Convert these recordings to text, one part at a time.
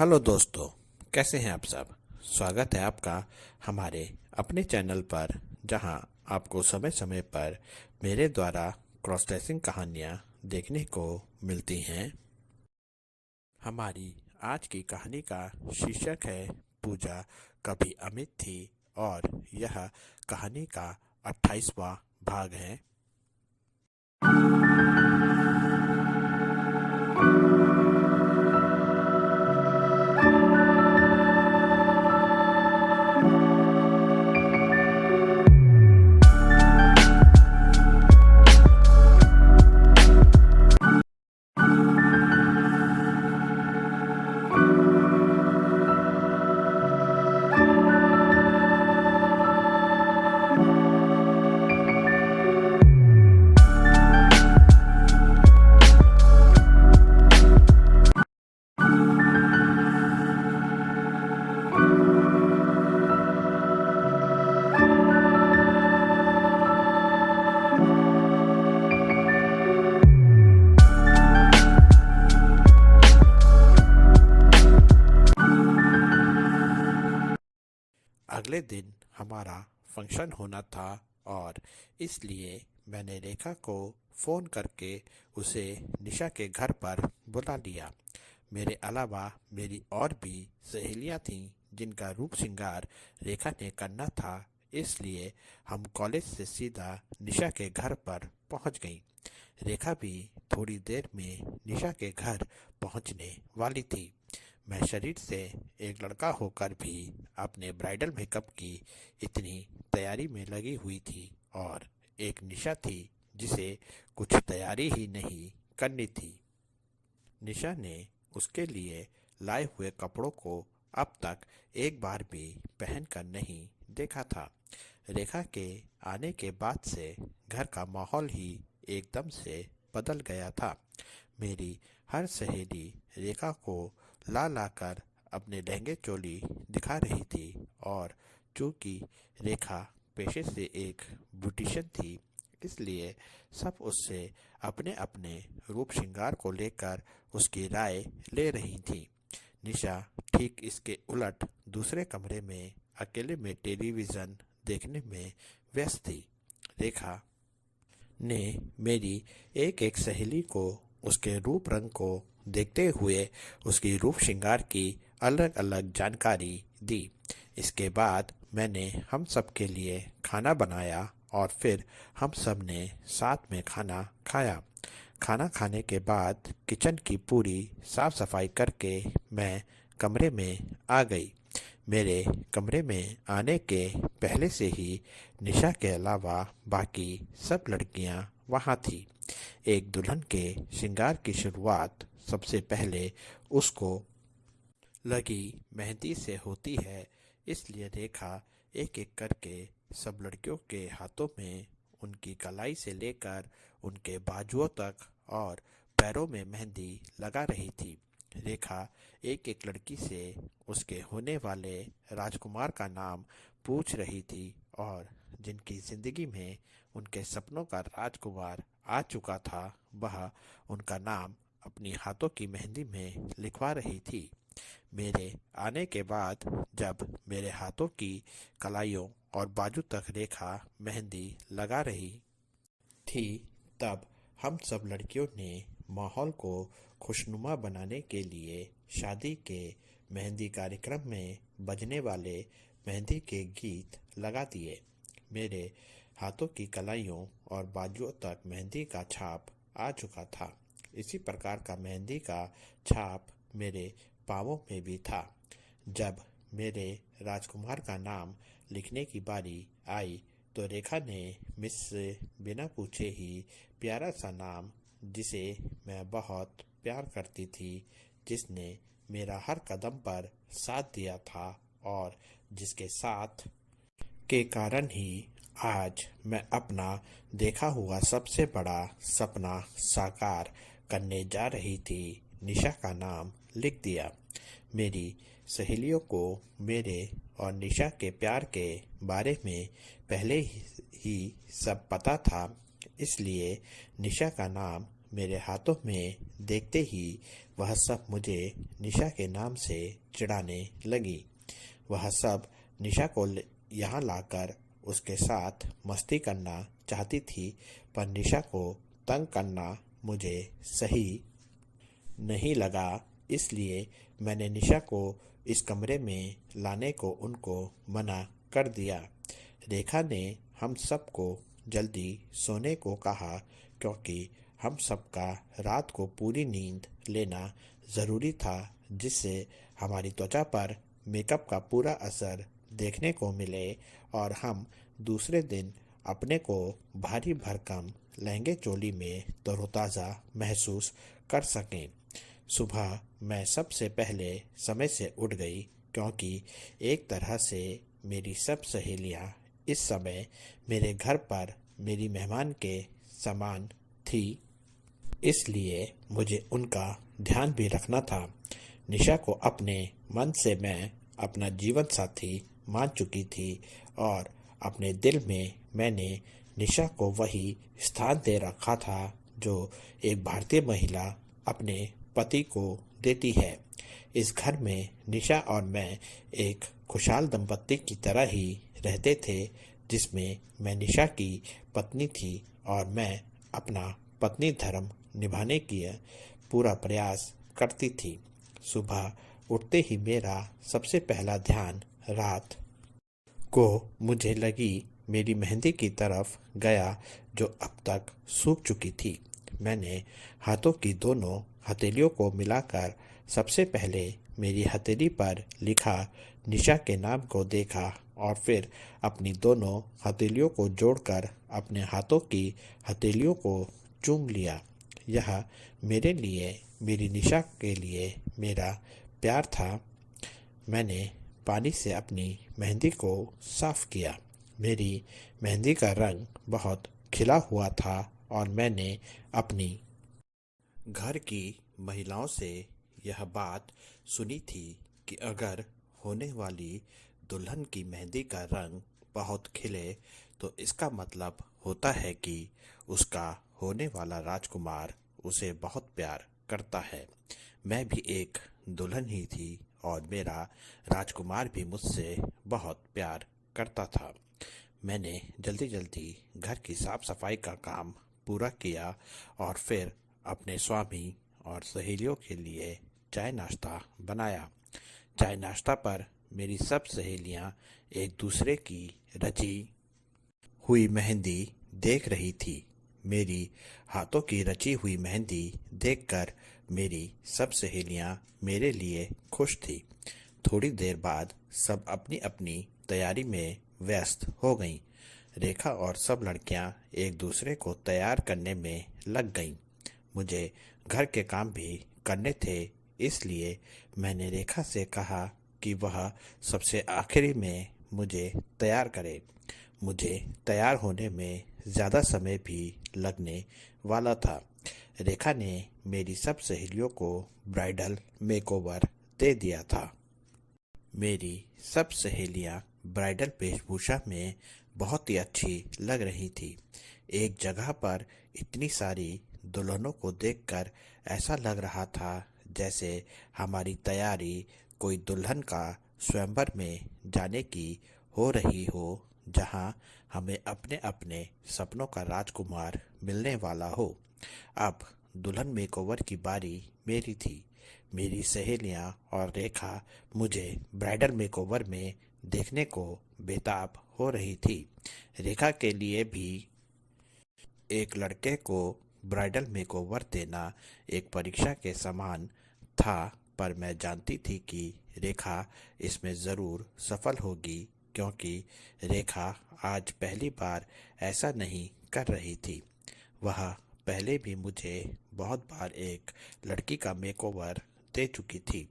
Hello दोस्तों, कैसे हैं आप सब। स्वागत है आपका हमारे अपने चैनल पर, जहां आपको समय समय पर मेरे द्वारा क्रॉस ड्रेसिंग कहानियां देखने को मिलती हैं। हमारी आज की कहानी का शीर्षक है पूजा कभी अमित थी, और यह कहानी का 28वां भाग है। अगले दिन हमारा फंक्शन होना था, और इसलिए मैंने रेखा को फ़ोन करके उसे निशा के घर पर बुला लिया। मेरे अलावा मेरी और भी सहेलियां थीं जिनका रूप श्रृंगार रेखा ने करना था, इसलिए हम कॉलेज से सीधा निशा के घर पर पहुंच गईं। रेखा भी थोड़ी देर में निशा के घर पहुंचने वाली थी। मैं शरीर से एक लड़का होकर भी अपने ब्राइडल मेकअप की इतनी तैयारी में लगी हुई थी, और एक निशा थी जिसे कुछ तैयारी ही नहीं करनी थी। निशा ने उसके लिए लाए हुए कपड़ों को अब तक एक बार भी पहनकर नहीं देखा था। रेखा के आने के बाद से घर का माहौल ही एकदम से बदल गया था। मेरी हर सहेली रेखा को ला ला कर अपने लहंगे चोली दिखा रही थी, और चूंकि रेखा पेशे से एक ब्यूटिशियन थी, इसलिए सब उससे अपने अपने रूप श्रृंगार को लेकर उसकी राय ले रही थी। निशा ठीक इसके उलट दूसरे कमरे में अकेले में टेलीविज़न देखने में व्यस्त थी। रेखा ने मेरी एक एक सहेली को उसके रूप रंग को देखते हुए उसकी रूप श्रृंगार की अलग अलग जानकारी दी। इसके बाद मैंने हम सब के लिए खाना बनाया, और फिर हम सब ने साथ में खाना खाया। खाना खाने के बाद किचन की पूरी साफ सफाई करके मैं कमरे में आ गई। मेरे कमरे में आने के पहले से ही निशा के अलावा बाकी सब लड़कियां वहां थी। एक दुल्हन के श्रृंगार की शुरुआत सबसे पहले उसको लगी मेहंदी से होती है, इसलिए रेखा एक एक करके सब लड़कियों के हाथों में उनकी कलाई से लेकर उनके बाजुओं तक और पैरों में मेहंदी लगा रही थी। रेखा एक एक लड़की से उसके होने वाले राजकुमार का नाम पूछ रही थी, और जिनकी जिंदगी में उनके सपनों का राजकुमार आ चुका था, वह उनका नाम अपनी हाथों की मेहंदी में लिखवा रही थी। मेरे आने के बाद जब मेरे हाथों की कलाइयों और बाजू तक रेखा मेहंदी लगा रही थी, तब हम सब लड़कियों ने माहौल को खुशनुमा बनाने के लिए शादी के मेहंदी कार्यक्रम में बजने वाले मेहंदी के गीत लगा दिए। मेरे हाथों की कलाइयों और बाजुओं तक मेहंदी का छाप आ चुका था। इसी प्रकार का मेहंदी का छाप मेरे पाँवों में भी था। जब मेरे राजकुमार का नाम लिखने की बारी आई, तो रेखा ने मुझसे बिना पूछे ही प्यारा सा नाम, जिसे मैं बहुत प्यार करती थी, जिसने मेरा हर कदम पर साथ दिया था, और जिसके साथ के कारण ही आज मैं अपना देखा हुआ सबसे बड़ा सपना साकार करने जा रही थी, निशा का नाम लिख दिया। मेरी सहेलियों को मेरे और निशा के प्यार के बारे में पहले ही सब पता था, इसलिए निशा का नाम मेरे हाथों में देखते ही वह सब मुझे निशा के नाम से चिढ़ाने लगी। वह सब निशा को यहाँ लाकर उसके साथ मस्ती करना चाहती थी, पर निशा को तंग करना मुझे सही नहीं लगा। इसलिए मैंने निशा को इस कमरे में लाने को उनको मना कर दिया। रेखा ने हम सबको जल्दी सोने को कहा, क्योंकि हम सबका रात को पूरी नींद लेना ज़रूरी था, जिससे हमारी त्वचा पर मेकअप का पूरा असर देखने को मिले और हम दूसरे दिन अपने को भारी भरकम लहंगे चोली में तरोताज़ा महसूस कर सकें। सुबह मैं सबसे पहले समय से उठ गई, क्योंकि एक तरह से मेरी सब सहेलियां इस समय मेरे घर पर मेरी मेहमान के समान थी, इसलिए मुझे उनका ध्यान भी रखना था। निशा को अपने मन से मैं अपना जीवन साथी मान चुकी थी और अपने दिल में मैंने निशा को वही स्थान दे रखा था जो एक भारतीय महिला अपने पति को देती है। इस घर में निशा और मैं एक खुशहाल दंपत्ति की तरह ही रहते थे, जिसमें मैं निशा की पत्नी थी और मैं अपना पत्नी धर्म निभाने की पूरा प्रयास करती थी। सुबह उठते ही मेरा सबसे पहला ध्यान रात को मुझे लगी मेरी मेहंदी की तरफ गया, जो अब तक सूख चुकी थी। मैंने हाथों की दोनों हथेलियों को मिलाकर सबसे पहले मेरी हथेली पर लिखा निशा के नाम को देखा और फिर अपनी दोनों हथेलियों को जोड़कर अपने हाथों की हथेलियों को चूम लिया। यह मेरे लिए, मेरी निशा के लिए मेरा प्यार था। मैंने पानी से अपनी मेहंदी को साफ किया। मेरी मेहंदी का रंग बहुत खिला हुआ था और मैंने अपनी घर की महिलाओं से यह बात सुनी थी कि अगर होने वाली दुल्हन की मेहंदी का रंग बहुत खिले तो इसका मतलब होता है कि उसका होने वाला राजकुमार उसे बहुत प्यार करता है। मैं भी एक दुल्हन ही थी और मेरा राजकुमार भी मुझसे बहुत प्यार करता था। मैंने जल्दी जल्दी घर की साफ सफाई का काम पूरा किया और फिर अपने स्वामी और सहेलियों के लिए चाय नाश्ता बनाया। चाय नाश्ता पर मेरी सब सहेलियां एक दूसरे की रची हुई मेहंदी देख रही थी। मेरी हाथों की रची हुई मेहंदी देखकर मेरी सब सहेलियां मेरे लिए खुश थी। थोड़ी देर बाद सब अपनी अपनी तैयारी में व्यस्त हो गईं। रेखा और सब लड़कियां एक दूसरे को तैयार करने में लग गईं। मुझे घर के काम भी करने थे, इसलिए मैंने रेखा से कहा कि वह सबसे आखिरी में मुझे तैयार करे। मुझे तैयार होने में ज़्यादा समय भी लगने वाला था। रेखा ने मेरी सब सहेलियों को ब्राइडल मेकओवर दे दिया था। मेरी सब सहेलियां ब्राइडल वेशभूषा में बहुत ही अच्छी लग रही थी। एक जगह पर इतनी सारी दुल्हनों को देखकर ऐसा लग रहा था जैसे हमारी तैयारी कोई दुल्हन का स्वयंवर में जाने की हो रही हो, जहां हमें अपने अपने सपनों का राजकुमार मिलने वाला हो। अब दुल्हन मेकओवर की बारी मेरी थी। मेरी सहेलियां और रेखा मुझे ब्राइडल मेकओवर में देखने को बेताब हो रही थी। रेखा के लिए भी एक लड़के को ब्राइडल मेकओवर देना एक परीक्षा के समान था, पर मैं जानती थी कि रेखा इसमें ज़रूर सफल होगी, क्योंकि रेखा आज पहली बार ऐसा नहीं कर रही थी। वह पहले भी मुझे बहुत बार एक लड़की का मेकओवर दे चुकी थी।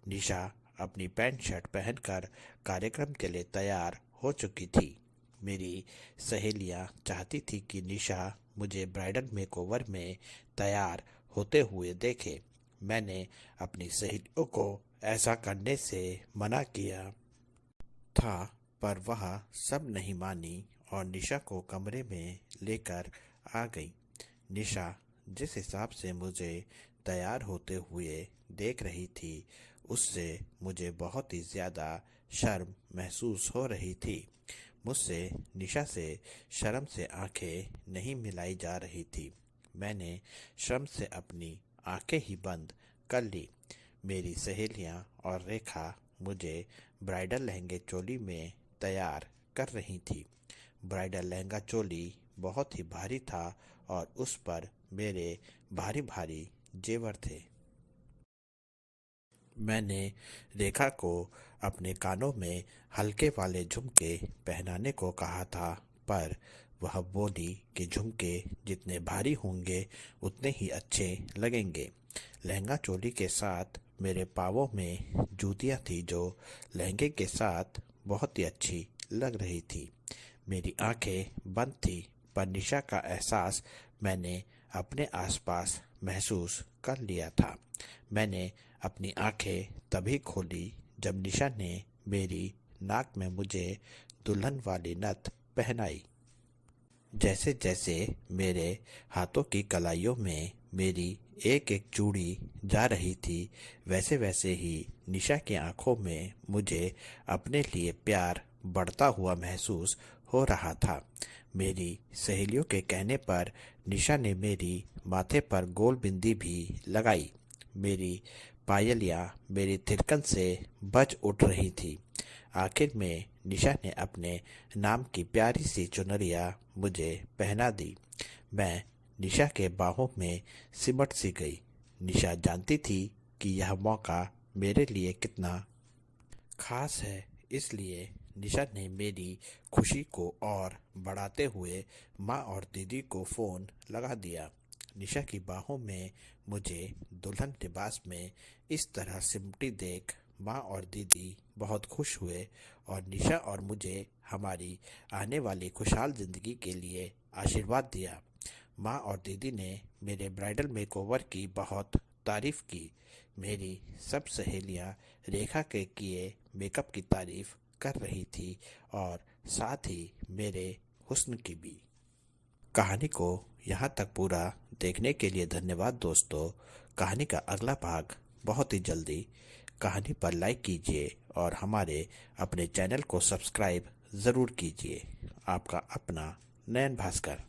निशा अपनी पैंट शर्ट पहनकर कार्यक्रम के लिए तैयार हो चुकी थी। मेरी सहेलियां चाहती थी कि निशा मुझे ब्राइडल मेकओवर में तैयार होते हुए देखे। मैंने अपनी सहेलियों को ऐसा करने से मना किया था, पर वह सब नहीं मानी और निशा को कमरे में लेकर आ गई। निशा जिस हिसाब से मुझे तैयार होते हुए देख रही थी उससे मुझे बहुत ही ज़्यादा शर्म महसूस हो रही थी। मुझसे निशा से शर्म से आंखें नहीं मिलाई जा रही थी। मैंने शर्म से अपनी आंखें ही बंद कर ली। मेरी सहेलियां और रेखा मुझे ब्राइडल लहंगे चोली में तैयार कर रही थी। ब्राइडल लहंगा चोली बहुत ही भारी था और उस पर मेरे भारी भारी जेवर थे। मैंने रेखा को अपने कानों में हल्के वाले झुमके पहनाने को कहा था, पर वह बोली कि झुमके जितने भारी होंगे उतने ही अच्छे लगेंगे। लहंगा चोली के साथ मेरे पाँवों में जूतियाँ थी जो लहंगे के साथ बहुत ही अच्छी लग रही थी। मेरी आंखें बंद थी, पर निशा का एहसास मैंने अपने आसपास महसूस कर लिया था। मैंने अपनी आंखें तभी खोली जब निशा ने मेरी नाक में मुझे दुल्हन वाली नथ पहनाई। जैसे जैसे मेरे हाथों की कलाइयों में मेरी एक एक चूड़ी जा रही थी, वैसे वैसे ही निशा की आंखों में मुझे अपने लिए प्यार बढ़ता हुआ महसूस हो रहा था। मेरी सहेलियों के कहने पर निशा ने मेरी माथे पर गोल बिंदी भी लगाई। मेरी पायलियां मेरी थिरकन से बज उठ रही थी। आखिर में निशा ने अपने नाम की प्यारी सी चुनरिया मुझे पहना दी। मैं निशा के बाहों में सिमट सी गई। निशा जानती थी कि यह मौका मेरे लिए कितना खास है, इसलिए निशा ने मेरी खुशी को और बढ़ाते हुए माँ और दीदी को फ़ोन लगा दिया। निशा की बाहों में मुझे दुल्हन लिबास में इस तरह सिमटी देख माँ और दीदी बहुत खुश हुए और निशा और मुझे हमारी आने वाली खुशहाल ज़िंदगी के लिए आशीर्वाद दिया। माँ और दीदी ने मेरे ब्राइडल मेकओवर की बहुत तारीफ़ की। मेरी सब सहेलियाँ रेखा के किए मेकअप की तारीफ़ कर रही थी और साथ ही मेरे हुस्न की भी। कहानी को यहाँ तक पूरा देखने के लिए धन्यवाद दोस्तों। कहानी का अगला भाग बहुत ही जल्दी। कहानी पर लाइक कीजिए और हमारे अपने चैनल को सब्सक्राइब ज़रूर कीजिए। आपका अपना नयन भास्कर।